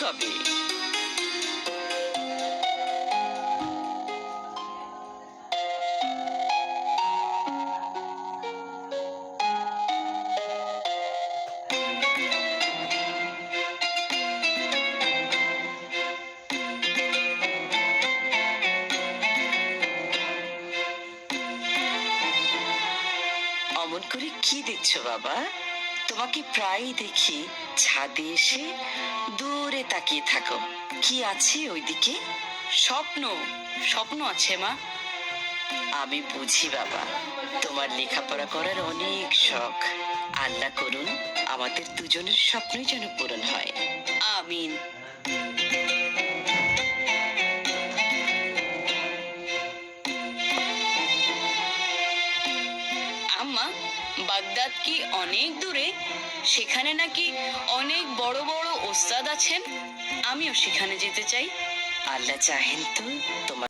কবে? অমন করে কি দেখছো বাবা? তোমাকে প্রায়ই দেখি ছাদে এসে দূরে তাকিয়ে থাকো। কি আছে ওইদিকে? স্বপ্ন, স্বপ্ন আছে মা। আমি বুঝি বাবা, তোমার লেখাপড়া করার অনেক শখ। আল্লাহ করুন আমাদের দুজনের স্বপ্নই যেন পূরণ হয়। আমিন। আম্মা, বাগদাদ কি অনেক দূরে? সেখানে নাকি অনেক বড় বড় ওস্তাদ আছেন। আমিও সেখানে যেতে চাই। আল্লাহ চাহেন তো তোমার